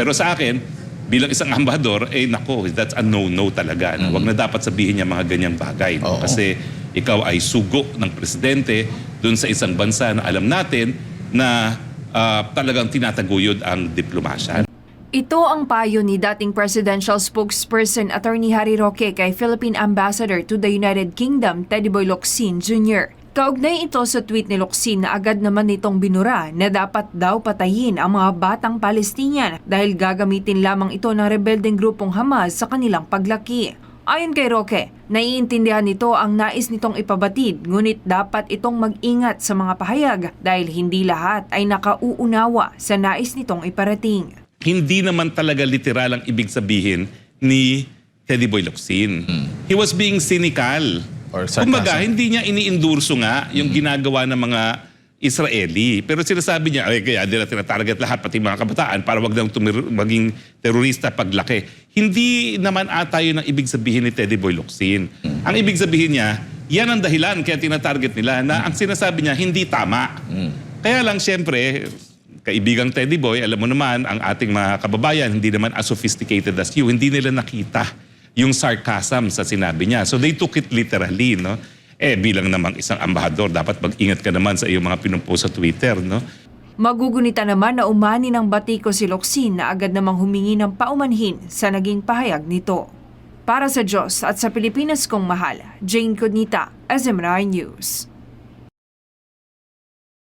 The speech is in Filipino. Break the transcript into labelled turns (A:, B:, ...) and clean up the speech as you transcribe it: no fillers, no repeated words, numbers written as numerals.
A: Pero sa akin, bilang isang ambassador, nako, that's a no-no talaga. No? Huwag na dapat sabihin niya mga ganyang bagay. No? Kasi ikaw ay sugo ng presidente dun sa isang bansa na alam natin na talagang tinataguyod ang diplomasya.
B: Ito ang payo ni dating presidential spokesperson Attorney Harry Roque kay Philippine Ambassador to the United Kingdom, Teddy Boy Locsin Jr. Kaugnay ito sa tweet ni Locsin na agad naman nitong binura na dapat daw patayin ang mga batang Palestinian dahil gagamitin lamang ito ng rebeldeng grupong Hamas sa kanilang paglaki. Ayon kay Roque, naiintindihan nito ang nais nitong ipabatid, ngunit dapat itong mag-ingat sa mga pahayag dahil hindi lahat ay nakauunawa sa nais nitong iparating.
A: Hindi naman talaga literal ang ibig sabihin ni Teddy Boy Locsin. He was being cynical.
C: Or sarcasm.
A: Kumbaga, hindi niya iniindurso nga yung ginagawa ng mga Israeli. Pero sinasabi niya, kaya nila tinatarget lahat, pati mga kabataan, para wag lang maging terorista paglaki. Hindi naman ata yun ang ibig sabihin ni Teddy Boy Locsin. Ang ibig sabihin niya, yan ang dahilan kaya tinatarget nila na ang sinasabi niya hindi tama. Kaya lang siyempre, kaibigang Teddy Boy, alam mo naman, ang ating mga kababayan, hindi naman as sophisticated as you, hindi nila nakita yung sarcasm sa sinabi niya. So they took it literally, no? Bilang namang isang ambassador, dapat mag-ingat ka naman sa iyong mga pinupost sa Twitter, no?
B: Magugunita naman na umani ng batiko si Locsin na agad namang humingi ng paumanhin sa naging pahayag nito. Para sa Diyos at sa Pilipinas kong mahal, Jane Codnita, SMNI News.